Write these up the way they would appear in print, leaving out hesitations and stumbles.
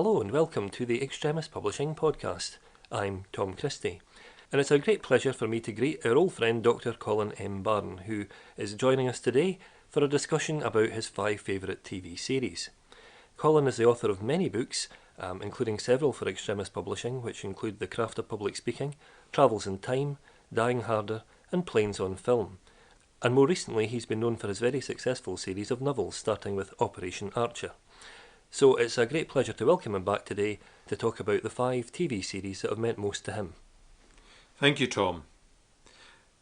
Hello and welcome to the Extremis Publishing podcast. I'm Tom Christie, and it's a great pleasure for me to greet our old friend Dr Colin M. Barron, who is joining us today for a discussion about his 5 favourite TV series. Colin is the author of many books, including several for Extremis Publishing, which include The Craft of Public Speaking, Travels in Time, Dying Harder, and Planes on Film. And more recently, he's been known for his very successful series of novels, starting with Operation Archer. So it's a great pleasure to welcome him back today to talk about the 5 TV series that have meant most to him. Thank you, Tom.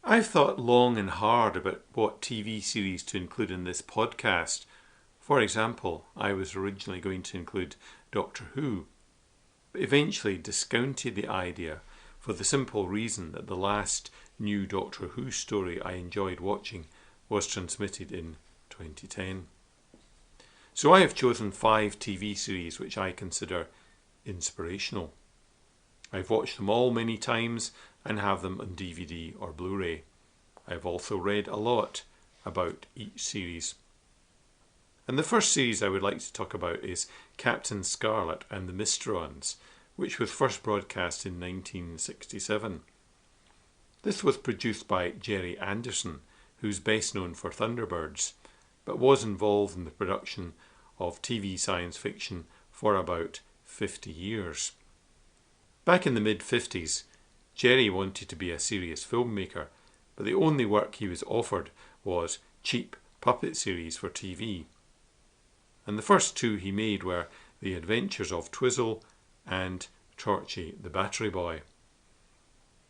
I've thought long and hard about what TV series to include in this podcast. For example, I was originally going to include Doctor Who, but eventually discounted the idea for the simple reason that the last new Doctor Who story I enjoyed watching was transmitted in 2010. So I have chosen 5 TV series which I consider inspirational. I've watched them all many times and have them on DVD or Blu-ray. I've also read a lot about each series. And the first series I would like to talk about is Captain Scarlet and the Mysterons, which was first broadcast in 1967. This was produced by Gerry Anderson, who's best known for Thunderbirds, but was involved in the production of TV science fiction for about 50 years. Back in the mid-50s, Gerry wanted to be a serious filmmaker, but the only work he was offered was cheap puppet series for TV. And the first 2 he made were The Adventures of Twizzle and Torchy the Battery Boy.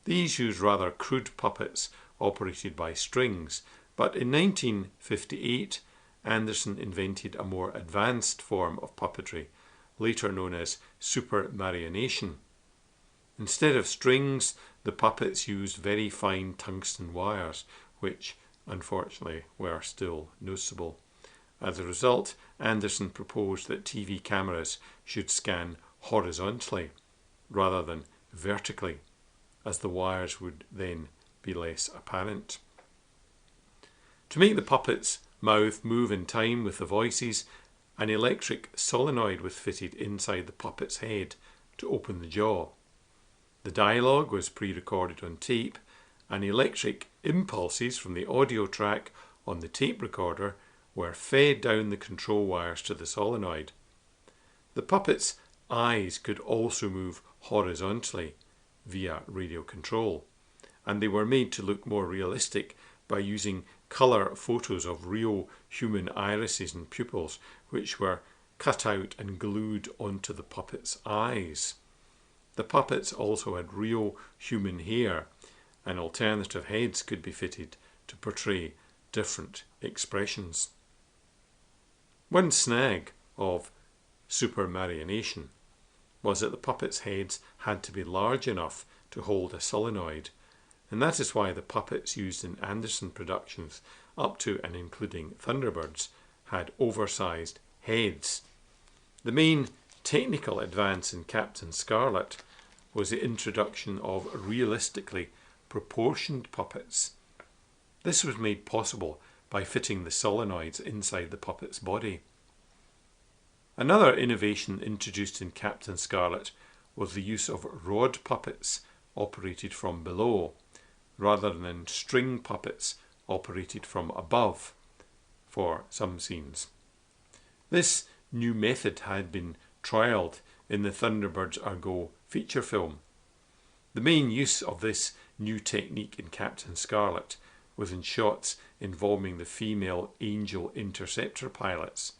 These used rather crude puppets operated by strings, but in 1958 Anderson invented a more advanced form of puppetry, later known as super marionation. Instead of strings, the puppets used very fine tungsten wires, which unfortunately were still noticeable. As a result, Anderson proposed that TV cameras should scan horizontally rather than vertically, as the wires would then be less apparent. To make the puppet's mouth move in time with the voices, an electric solenoid was fitted inside the puppet's head to open the jaw. The dialogue was pre-recorded on tape, and electric impulses from the audio track on the tape recorder were fed down the control wires to the solenoid. The puppet's eyes could also move horizontally via radio control, and they were made to look more realistic by using colour photos of real human irises and pupils, which were cut out and glued onto the puppet's eyes. The puppets also had real human hair, and alternative heads could be fitted to portray different expressions. One snag of super marionation was that the puppets' heads had to be large enough to hold a solenoid, and that is why the puppets used in Anderson productions up to and including Thunderbirds had oversized heads. The main technical advance in Captain Scarlet was the introduction of realistically proportioned puppets. This was made possible by fitting the solenoids inside the puppet's body. Another innovation introduced in Captain Scarlet was the use of rod puppets operated from below, rather than string puppets operated from above for some scenes. This new method had been trialled in the Thunderbirds Are Go feature film. The main use of this new technique in Captain Scarlet was in shots involving the female Angel interceptor pilots.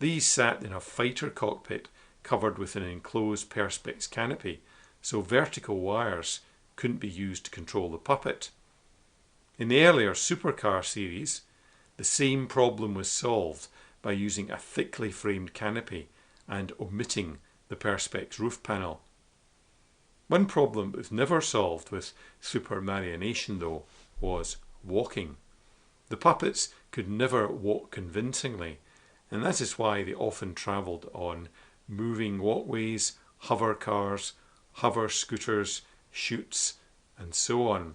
These sat in a fighter cockpit covered with an enclosed perspex canopy, so vertical wires couldn't be used to control the puppet. In the earlier Supercar series, the same problem was solved by using a thickly framed canopy and omitting the perspex roof panel. One problem that was never solved with super marionation, though, was walking. The puppets could never walk convincingly, and that is why they often travelled on moving walkways, hover cars, hover scooters, chutes, and so on.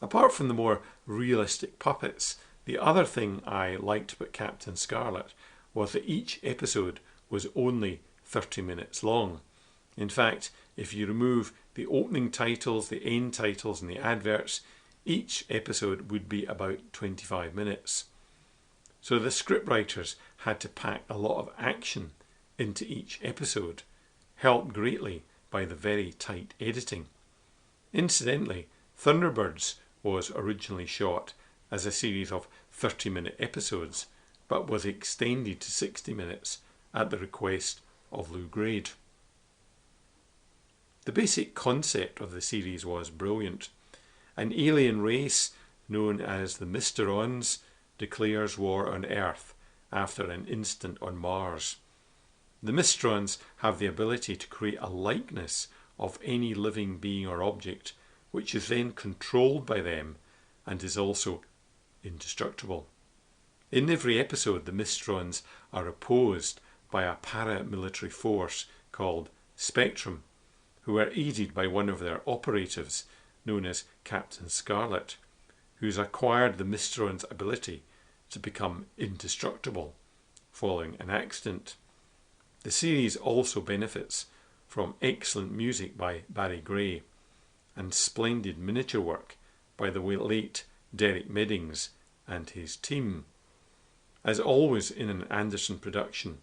Apart from the more realistic puppets, the other thing I liked about Captain Scarlet was that each episode was only 30 minutes long. In fact, if you remove the opening titles, the end titles and the adverts, each episode would be about 25 minutes. So the scriptwriters had to pack a lot of action into each episode, helped greatly by the very tight editing. Incidentally, Thunderbirds was originally shot as a series of 30-minute episodes, but was extended to 60 minutes at the request of Lou Grade. The basic concept of the series was brilliant. An alien race known as the Mysterons declares war on Earth after an incident on Mars. The Mysterons have the ability to create a likeness of any living being or object, which is then controlled by them and is also indestructible. In every episode, the Mysterons are opposed by a paramilitary force called Spectrum, who are aided by one of their operatives, known as Captain Scarlet, who's acquired the Mysteron's ability to become indestructible following an accident. The series also benefits from excellent music by Barry Gray and splendid miniature work by the late Derek Meddings and his team. As always in an Anderson production,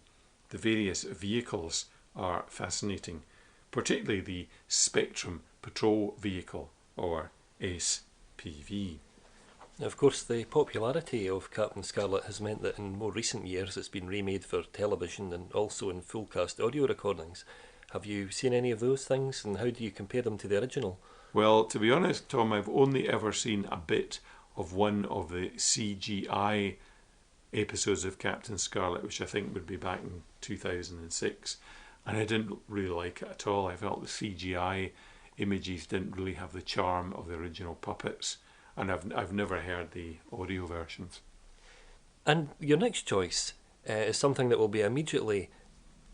the various vehicles are fascinating, particularly the Spectrum Patrol Vehicle, or SPV. Of course, the popularity of Captain Scarlet has meant that in more recent years it's been remade for television and also in full cast audio recordings. Have you seen any of those things, and how do you compare them to the original? Well, to be honest, Tom, I've only ever seen a bit of one of the CGI episodes of Captain Scarlet, which I think would be back in 2006, and I didn't really like it at all. I felt the CGI images didn't really have the charm of the original puppets, and I've never heard the audio versions. And your next choice is something that will be immediately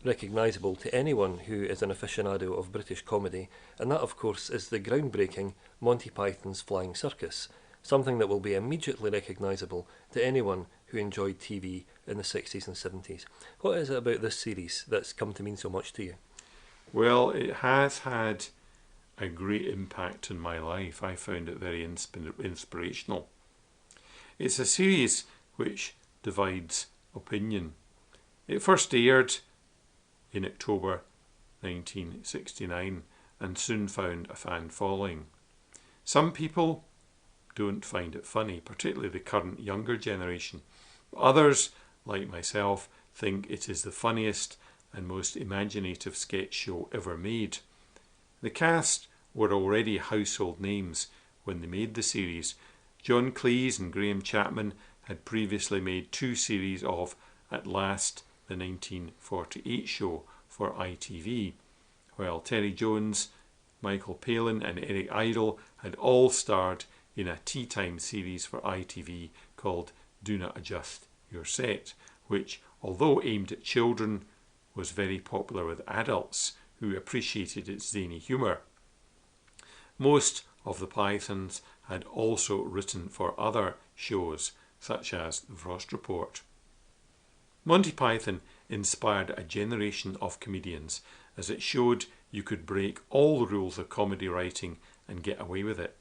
recognisable to anyone who is an aficionado of British comedy, and that of course is the groundbreaking Monty Python's Flying Circus, something that will be immediately recognisable to anyone who enjoyed TV in the 60s and 70s. What is it about this series that's come to mean so much to you? Well, it has had a great impact on my life. I found it very inspirational. It's a series which divides opinion. It first aired in October 1969 and soon found a fan following. Some people don't find it funny, particularly the current younger generation. Others, like myself, think it is the funniest and most imaginative sketch show ever made. The cast were already household names when they made the series. John Cleese and Graham Chapman had previously made 2 series of At Last, the 1948 show for ITV, while Terry Jones, Michael Palin and Eric Idle had all starred in a tea time series for ITV called Do Not Adjust Your Set, which, although aimed at children, was very popular with adults who appreciated its zany humour. Most of the Pythons had also written for other shows, such as The Frost Report. Monty Python inspired a generation of comedians, as it showed you could break all the rules of comedy writing and get away with it.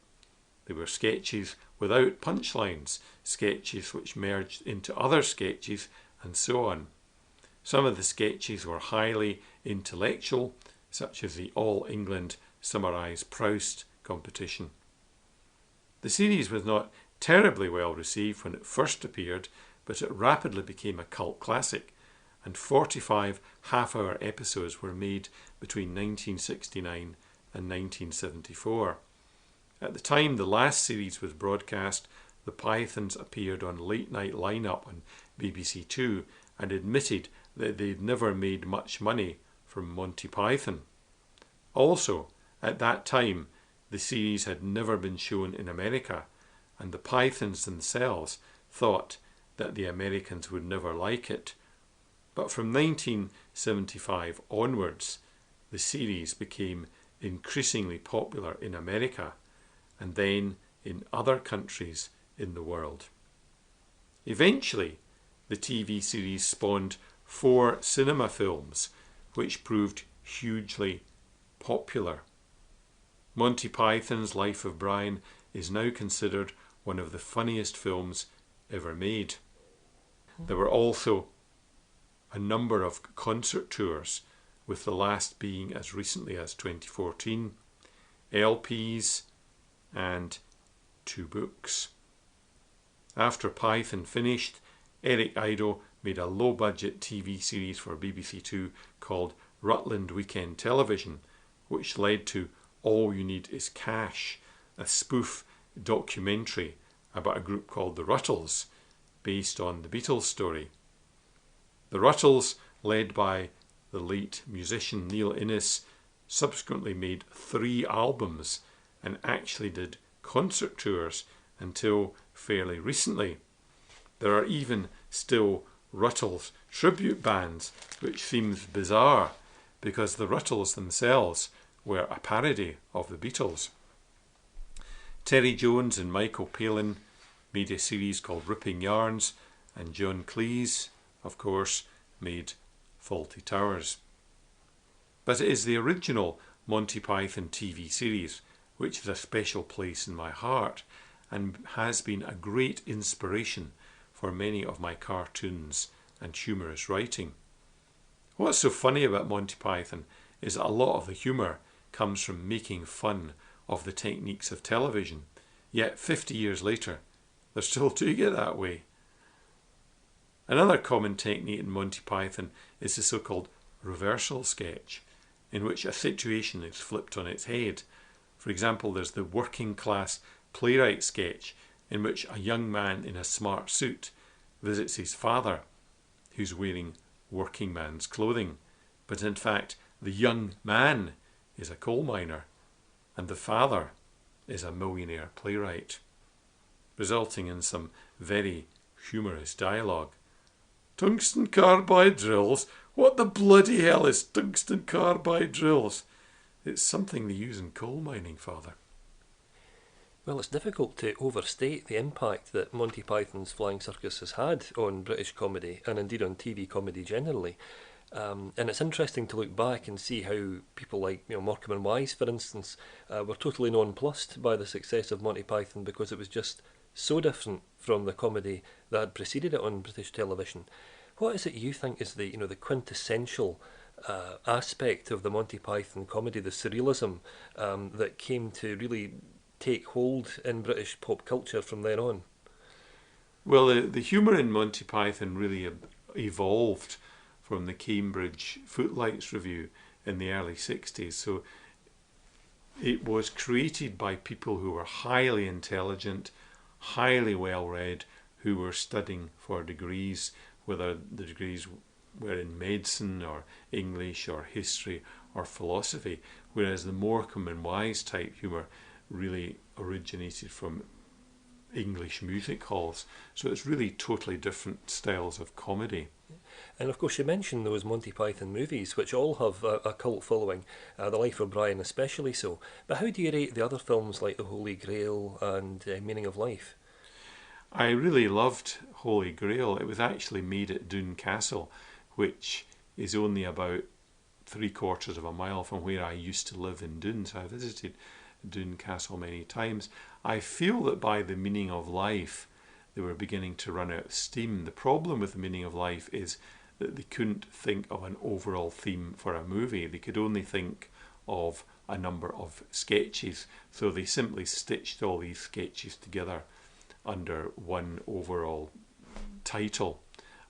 There were sketches without punchlines, sketches which merged into other sketches, and so on. Some of the sketches were highly intellectual, such as the All England Summarise Proust competition. The series was not terribly well received when it first appeared, but it rapidly became a cult classic, and 45 half-hour episodes were made between 1969 and 1974. At the time the last series was broadcast, the Pythons appeared on Late Night Lineup on BBC Two and admitted that they'd never made much money from Monty Python. Also, at that time, the series had never been shown in America, and the Pythons themselves thought that the Americans would never like it. But from 1975 onwards, the series became increasingly popular in America and then in other countries in the world. Eventually, the TV series spawned 4 cinema films, which proved hugely popular. Monty Python's Life of Brian is now considered one of the funniest films ever made. There were also a number of concert tours, with the last being as recently as 2014, LPs and 2 books. After Python finished, Eric Idle made a low-budget TV series for BBC Two called Rutland Weekend Television, which led to All You Need Is Cash, a spoof documentary about a group called the Ruttles, based on the Beatles story. The Ruttles, led by the late musician Neil Innes, subsequently made 3 albums and actually did concert tours until fairly recently. There are even still Ruttles tribute bands, which seems bizarre because the Ruttles themselves were a parody of the Beatles. Terry Jones and Michael Palin made a series called Ripping Yarns, and John Cleese, of course, made Fawlty Towers. But it is the original Monty Python TV series which is a special place in my heart and has been a great inspiration for many of my cartoons and humorous writing. What's so funny about Monty Python is that a lot of the humour comes from making fun of the techniques of television, yet 50 years later they're still doing it that way. Another common technique in Monty Python is the so-called reversal sketch, in which a situation is flipped on its head. For example, there's the working class playwright sketch, in which a young man in a smart suit visits his father, who's wearing working man's clothing. But in fact, the young man is a coal miner, and the father is a millionaire playwright, resulting in some very humorous dialogue. Tungsten carbide drills? What the bloody hell is tungsten carbide drills? It's something they use in coal mining, father. Well, it's difficult to overstate the impact that Monty Python's Flying Circus has had on British comedy, and indeed on TV comedy generally. And it's interesting to look back and see how people like Morecambe and Wise, for instance, were totally nonplussed by the success of Monty Python because it was just so different from the comedy that had preceded it on British television. What is it you think is the the quintessential aspect of the Monty Python comedy, the surrealism that came to really take hold in British pop culture from then on? Well, the humour in Monty Python really evolved from the Cambridge Footlights Review in the early 60s. So it was created by people who were highly intelligent, highly well read, who were studying for degrees, whether the degrees were in medicine or English or history or philosophy, whereas the Morecambe and Wise type humour really originated from English music halls. So it's really totally different styles of comedy. And of course you mentioned those Monty Python movies, which all have a cult following, The Life of Brian especially so. But how do you rate the other films like The Holy Grail and Meaning of Life? I really loved Holy Grail. It was actually made at Doune Castle, which is only about 3/4 of a mile from where I used to live in Doune. So I visited Doune Castle many times. I feel that by The Meaning of Life they were beginning to run out of steam. The problem with The Meaning of Life is that they couldn't think of an overall theme for a movie. They could only think of a number of sketches, so they simply stitched all these sketches together under one overall title.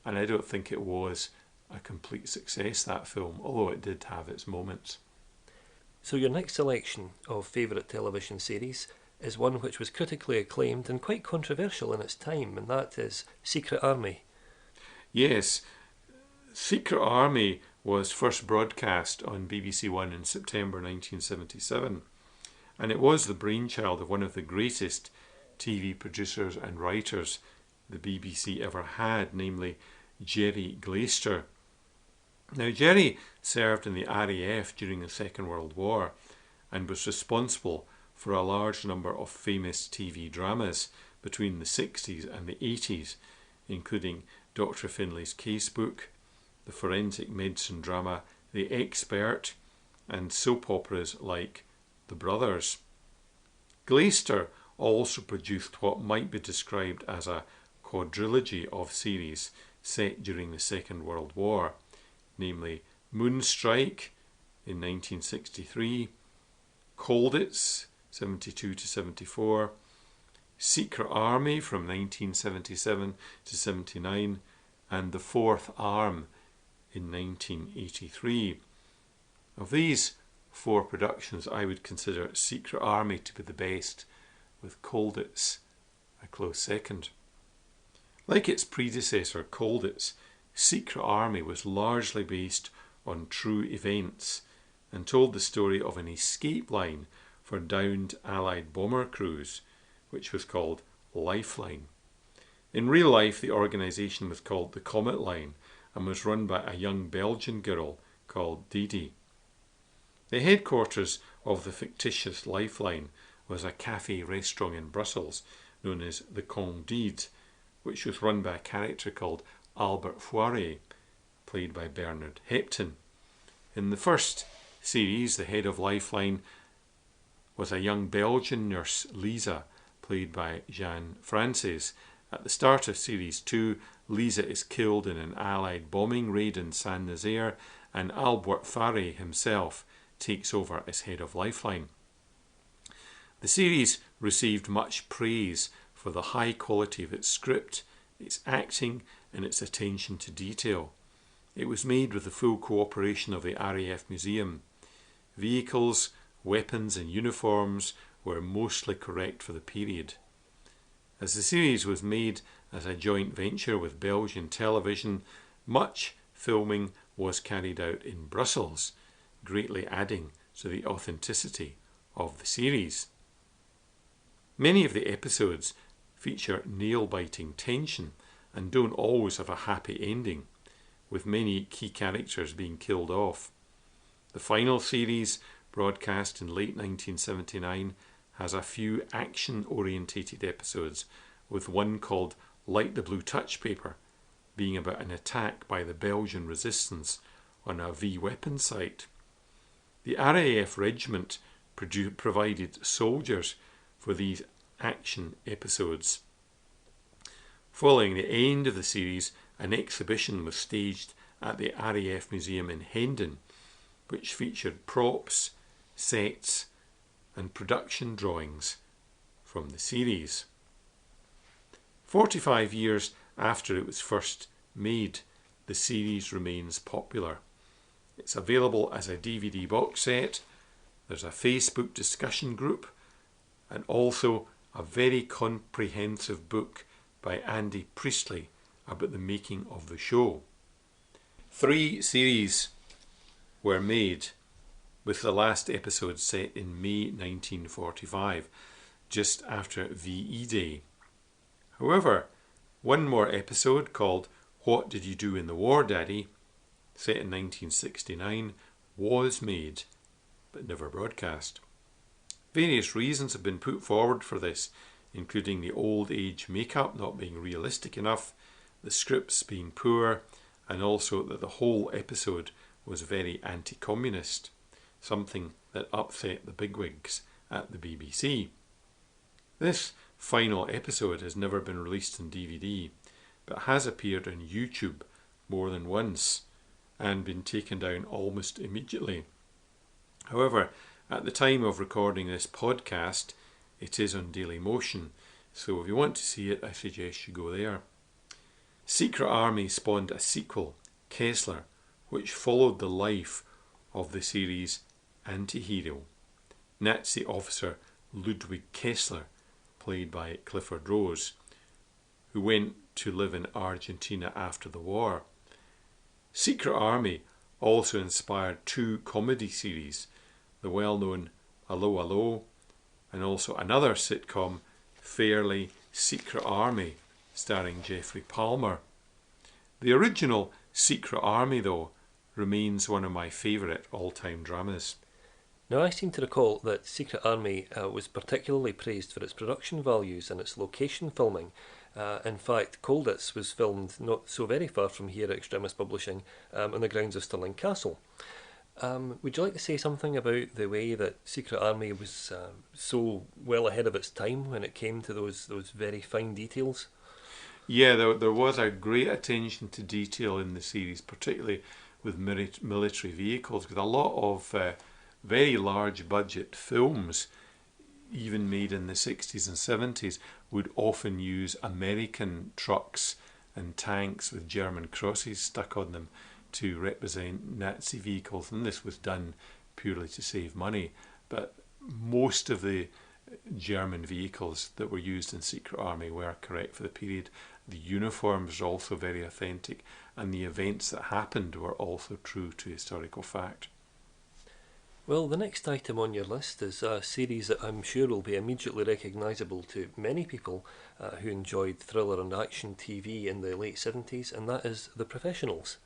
And I don't think it was a complete success, that film, although it did have its moments. So your next selection of favourite television series is one which was critically acclaimed and quite controversial in its time, and that is Secret Army. Yes, Secret Army was first broadcast on BBC One in September 1977, and it was the brainchild of one of the greatest TV producers and writers the BBC ever had, namely Jerry Glaister. Now, Jerry served in the RAF during the Second World War and was responsible for a large number of famous TV dramas between the 60s and the 80s, including Dr. Finlay's Casebook, the forensic medicine drama The Expert, and soap operas like The Brothers. Glaister also produced what might be described as a quadrilogy of series set during the Second World War, namely Moonstrike in 1963, Colditz 72 to 74, Secret Army from 1977 to 79, and The Fourth Arm in 1983. Of these four productions, I would consider Secret Army to be the best, with Colditz a close second. Like its predecessor, Colditz, Secret Army was largely based on true events and told the story of an escape line for downed Allied bomber crews, which was called Lifeline. In real life, the organisation was called the Comet Line and was run by a young Belgian girl called Didi. The headquarters of the fictitious Lifeline was a cafe-restaurant in Brussels known as the Candide, which was run by a character called Albert Foire, played by Bernard Hepton. In the first series, the head of Lifeline was a young Belgian nurse, Lisa, played by Jeanne Francis. At the start of Series 2, Lisa is killed in an Allied bombing raid in Saint-Nazaire, and Albert Foire himself takes over as head of Lifeline. The series received much praise for the high quality of its script, its acting, and its attention to detail. It was made with the full cooperation of the RAF Museum. Vehicles, weapons and uniforms were mostly correct for the period. As the series was made as a joint venture with Belgian Television, much filming was carried out in Brussels, greatly adding to the authenticity of the series. Many of the episodes feature nail-biting tension and don't always have a happy ending, with many key characters being killed off. The final series, broadcast in late 1979, has a few action-orientated episodes, with one called Light the Blue Touch Paper, being about an attack by the Belgian resistance on a V-weapon site. The RAF regiment provided soldiers for these action episodes. Following the end of the series, an exhibition was staged at the RAF Museum in Hendon, which featured props, sets, and production drawings from the series. 45 years after it was first made, the series remains popular. It's available as a DVD box set. There's a Facebook discussion group, and also a very comprehensive book by Andy Priestley about the making of the show. 3 series were made, with the last episode set in May 1945, just after VE Day. However, one more episode called What Did You Do in the War, Daddy?, set in 1969, was made, but never broadcast. Various reasons have been put forward for this, including the old age makeup not being realistic enough, the scripts being poor, and also that the whole episode was very anti-communist, something that upset the bigwigs at the BBC. This final episode has never been released on DVD, but has appeared on YouTube more than once and been taken down almost immediately. However, at the time of recording this podcast, it is on Dailymotion, so if you want to see it, I suggest you go there. Secret Army spawned a sequel, Kessler, which followed the life of the series' anti-hero, Nazi officer Ludwig Kessler, played by Clifford Rose, who went to live in Argentina after the war. Secret Army also inspired 2 comedy series, the well-known Allo Allo, and also another sitcom, Fairly Secret Army, starring Geoffrey Palmer. The original Secret Army, though, remains one of my favourite all-time dramas. Now, I seem to recall that Secret Army was particularly praised for its production values and its location filming. In fact, Colditz was filmed not so very far from here at Extremis Publishing on the grounds of Stirling Castle. Would you like to say something about the way that Secret Army was so well ahead of its time when it came to those very fine details? Yeah, there was a great attention to detail in the series, particularly with military vehicles, with a lot of very large budget films, even made in the 60s and 70s, would often use American trucks and tanks with German crosses stuck on them to represent Nazi vehicles, and this was done purely to save money. But most of the German vehicles that were used in Secret Army were correct for the period. The uniforms were also very authentic, and the events that happened were also true to historical fact. Well, the next item on your list is a series that I'm sure will be immediately recognisable to many people who enjoyed thriller and action TV in the late 70s, and that is The Professionals.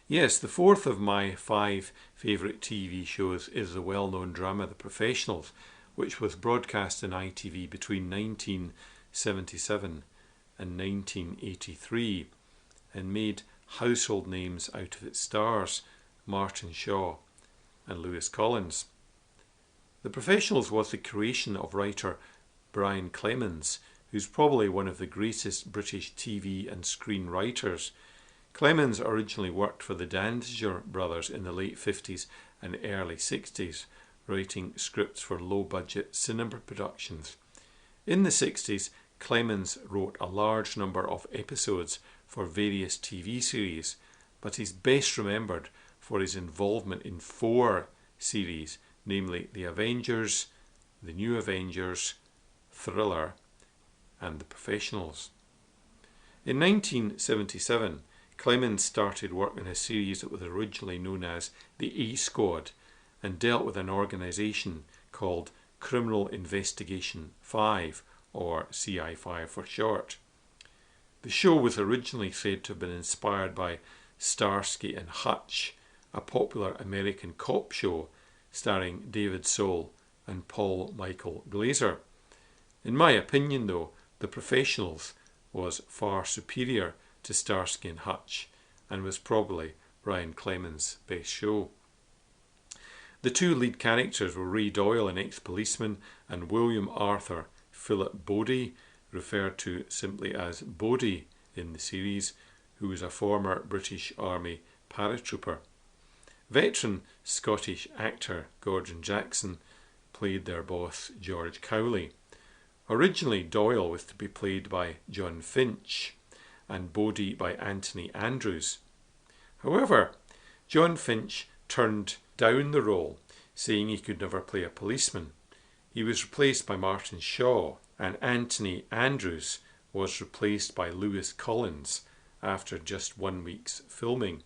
Yes, the fourth of my 5 favourite TV shows is the well-known drama The Professionals, which was broadcast on ITV between 1977 and 1983 and made household names out of its stars, Martin Shaw and Lewis Collins. The Professionals was the creation of writer Brian Clemens, who's probably one of the greatest British TV and screen writers. Clemens originally worked for the Danziger brothers in the late 50s and early 60s, writing scripts for low-budget cinema productions. In the 60s, Clemens wrote a large number of episodes for various TV series, but he's best remembered for his involvement in 4 series, namely The Avengers, The New Avengers, Thriller, and The Professionals. In 1977, Clemens started work on a series that was originally known as the A Squad and dealt with an organisation called Criminal Investigation 5, or CI5 for short. The show was originally said to have been inspired by Starsky and Hutch, a popular American cop show starring David Soul and Paul Michael Glaser. In my opinion, though, The Professionals was far superior to Starsky and Hutch and was probably Brian Clemens' best show. The 2 lead characters were Ray Doyle, an ex-policeman, and William Arthur Philip Bodie, referred to simply as Bodie in the series, who was a former British Army paratrooper. Veteran Scottish actor Gordon Jackson played their boss George Cowley. Originally, Doyle was to be played by John Finch and Bodie by Anthony Andrews. However, John Finch turned down the role, saying he could never play a policeman. He was replaced by Martin Shaw, and Anthony Andrews was replaced by Lewis Collins after just 1 week's filming.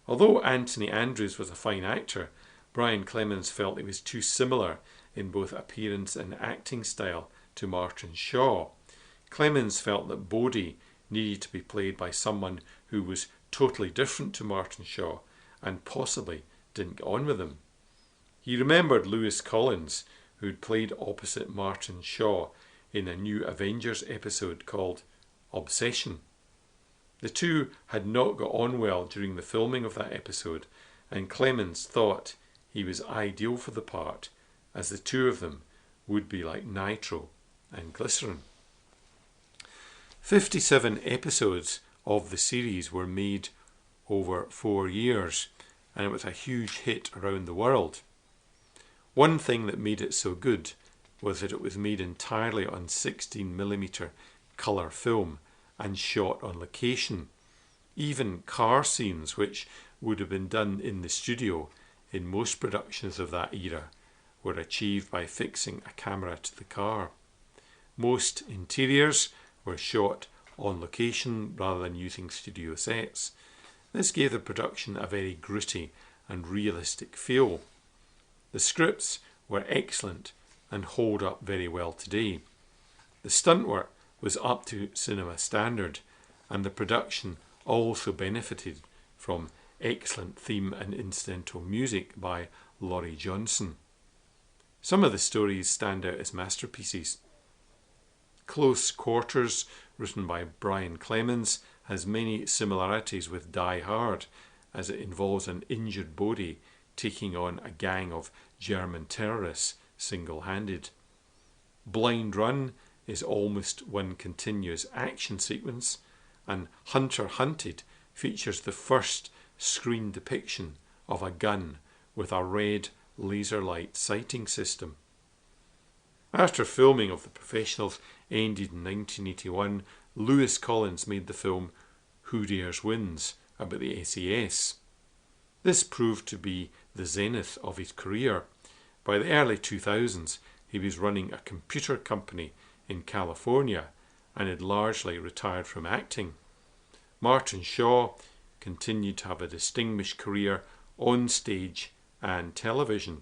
Although Anthony Andrews was a fine actor, Brian Clemens felt he was too similar in both appearance and acting style to Martin Shaw. Clemens felt that Bodie needed to be played by someone who was totally different to Martin Shaw and possibly didn't get on with him. He remembered Lewis Collins, who'd played opposite Martin Shaw in a New Avengers episode called Obsession. The 2 had not got on well during the filming of that episode, and Clemens thought he was ideal for the part, as the 2 of them would be like nitro and glycerin. 57 episodes of the series were made over 4 years, and it was a huge hit around the world. One thing that made it so good was that it was made entirely on 16mm colour film and shot on location. Even car scenes, which would have been done in the studio in most productions of that era, were achieved by fixing a camera to the car. Most interiors were shot on location rather than using studio sets. This gave the production a very gritty and realistic feel. The scripts were excellent and hold up very well today. The stunt work was up to cinema standard, and the production also benefited from excellent theme and incidental music by Laurie Johnson. Some of the stories stand out as masterpieces. Close Quarters, written by Brian Clemens, has many similarities with Die Hard, as it involves an injured Bodhi taking on a gang of German terrorists single-handed. Blind Run is almost one continuous action sequence, and Hunter Hunted features the first screen depiction of a gun with a red laser light sighting system. After filming of The Professionals ended in 1981, Lewis Collins made the film Who Dares Wins about the SAS. This proved to be the zenith of his career. By the early 2000s, he was running a computer company in California and had largely retired from acting. Martin Shaw continued to have a distinguished career on stage and television.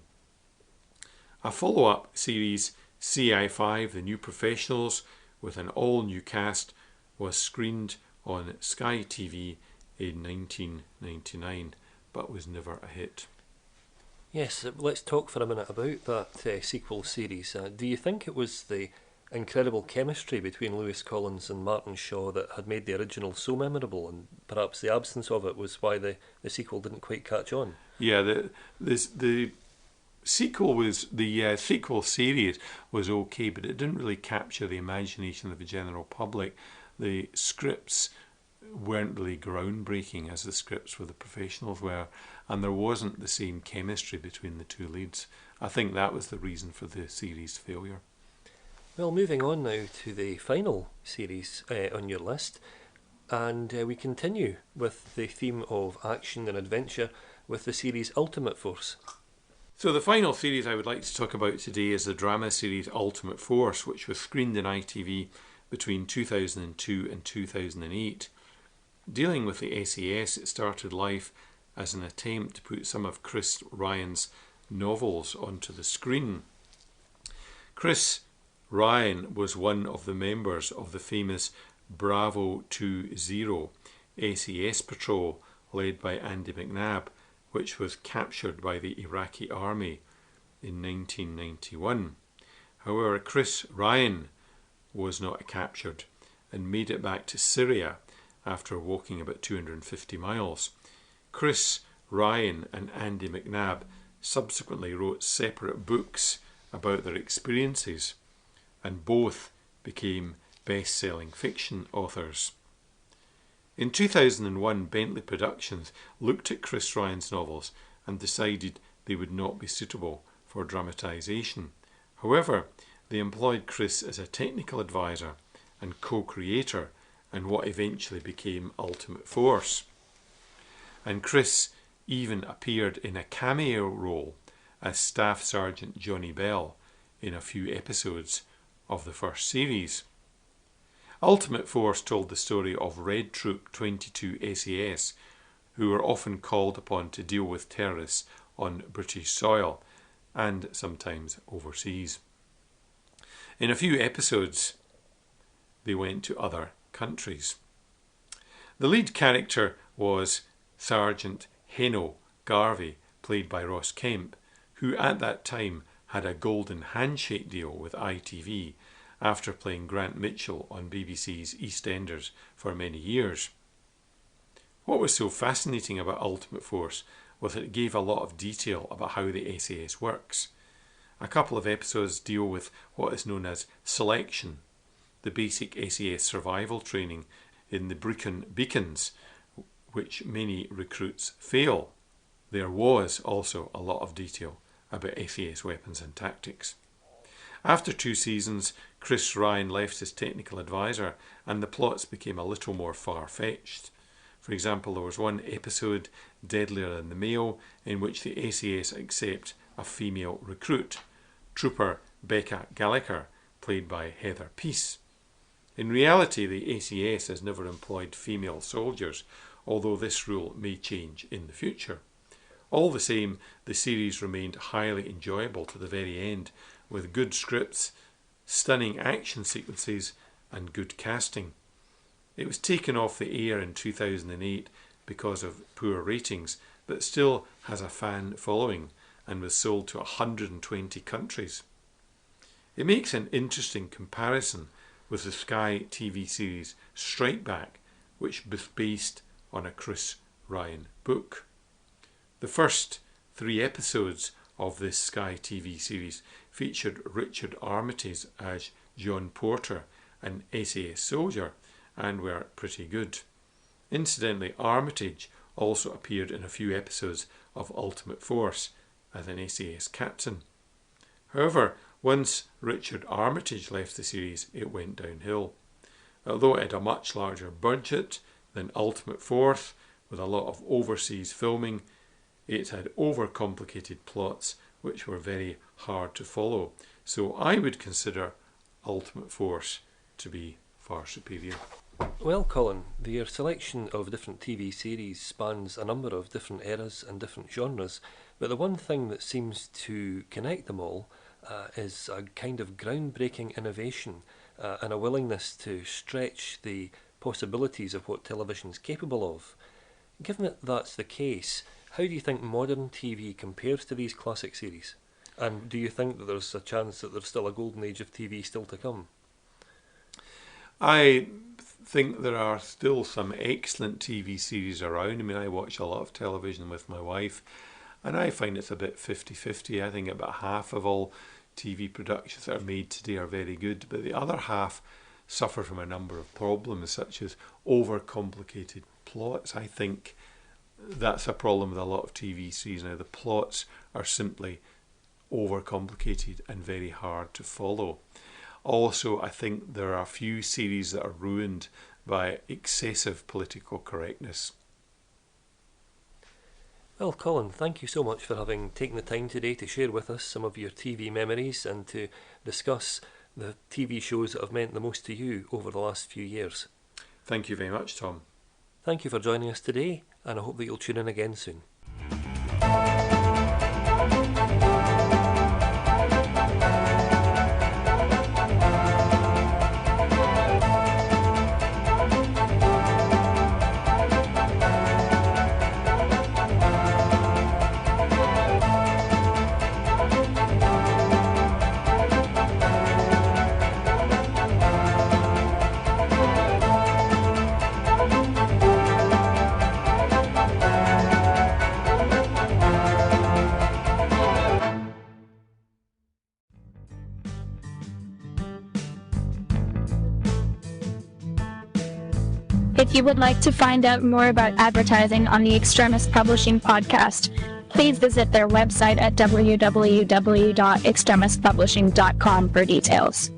A follow-up series, CI5, The New Professionals, with an all-new cast, was screened on Sky TV in 1999, but was never a hit. Yes, let's talk for a minute about that sequel series. Do you think it was the incredible chemistry between Lewis Collins and Martin Shaw that had made the original so memorable, and perhaps the absence of it was why the sequel didn't quite catch on? Yeah, the sequel series was okay, but it didn't really capture the imagination of the general public. The scripts weren't really groundbreaking as the scripts for The Professionals were, and there wasn't the same chemistry between the two leads. I think that was the reason for the series' failure. Well, moving on now to the final series on your list, and we continue with the theme of action and adventure with the series Ultimate Force. So the final series I would like to talk about today is the drama series Ultimate Force, which was screened in ITV between 2002 and 2008. Dealing with the SAS, it started life as an attempt to put some of Chris Ryan's novels onto the screen. Chris Ryan was one of the members of the famous Bravo 20 SAS patrol led by Andy McNabb, which was captured by the Iraqi army in 1991. However, Chris Ryan was not captured and made it back to Syria after walking about 250 miles. Chris Ryan and Andy McNabb subsequently wrote separate books about their experiences, and both became best-selling fiction authors. In 2001, Bentley Productions looked at Chris Ryan's novels and decided they would not be suitable for dramatisation. However, they employed Chris as a technical advisor and co-creator in what eventually became Ultimate Force. And Chris even appeared in a cameo role as Staff Sergeant Johnny Bell in a few episodes of the first series. Ultimate Force told the story of Red Troop 22 SAS, who were often called upon to deal with terrorists on British soil and sometimes overseas. In a few episodes, they went to other countries. The lead character was Sergeant Heno Garvey, played by Ross Kemp, who at that time had a golden handshake deal with ITV after playing Grant Mitchell on BBC's EastEnders for many years. What was so fascinating about Ultimate Force was that it gave a lot of detail about how the SAS works. A couple of episodes deal with what is known as selection, the basic SAS survival training in the Brecon Beacons, which many recruits fail. There was also a lot of detail about SAS weapons and tactics. After 2 seasons, Chris Ryan left as technical advisor and the plots became a little more far-fetched. For example, there was one episode, Deadlier Than the Male, in which the SAS accept a female recruit, Trooper Becca Gallagher, played by Heather Peace. In reality, the SAS has never employed female soldiers, although this rule may change in the future. All the same, the series remained highly enjoyable to the very end, with good scripts, stunning action sequences, and good casting. It was taken off the air in 2008 because of poor ratings, but still has a fan following and was sold to 120 countries. It makes an interesting comparison with the Sky TV series Strike Back, which was based on a Chris Ryan book. The first 3 episodes of this Sky TV series featured Richard Armitage as John Porter, an SAS soldier, and were pretty good. Incidentally, Armitage also appeared in a few episodes of Ultimate Force as an SAS captain. However, once Richard Armitage left the series, it went downhill. Although it had a much larger budget than Ultimate Force, with a lot of overseas filming, it had overcomplicated plots which were very hard to follow. So I would consider Ultimate Force to be far superior. Well, Colin, your selection of different TV series spans a number of different eras and different genres, but the one thing that seems to connect them all is a kind of groundbreaking innovation and a willingness to stretch the possibilities of what television is capable of. Given that that's the case, how do you think modern TV compares to these classic series? And do you think that there's a chance that there's still a golden age of TV still to come? I think there are still some excellent TV series around. I mean, I watch a lot of television with my wife, and I find it's a bit 50-50. I think about half of all TV productions that are made today are very good, but the other half suffer from a number of problems, such as overcomplicated plots. I think that's a problem with a lot of TV series now. The plots are simply overcomplicated and very hard to follow. Also, I think there are a few series that are ruined by excessive political correctness. Well, Colin, thank you so much for having taken the time today to share with us some of your TV memories and to discuss the TV shows that have meant the most to you over the last few years. Thank you very much, Tom. Thank you for joining us today, and I hope that you'll tune in again soon. If you would like to find out more about advertising on the Extremist Publishing podcast, please visit their website at www.extremistpublishing.com for details.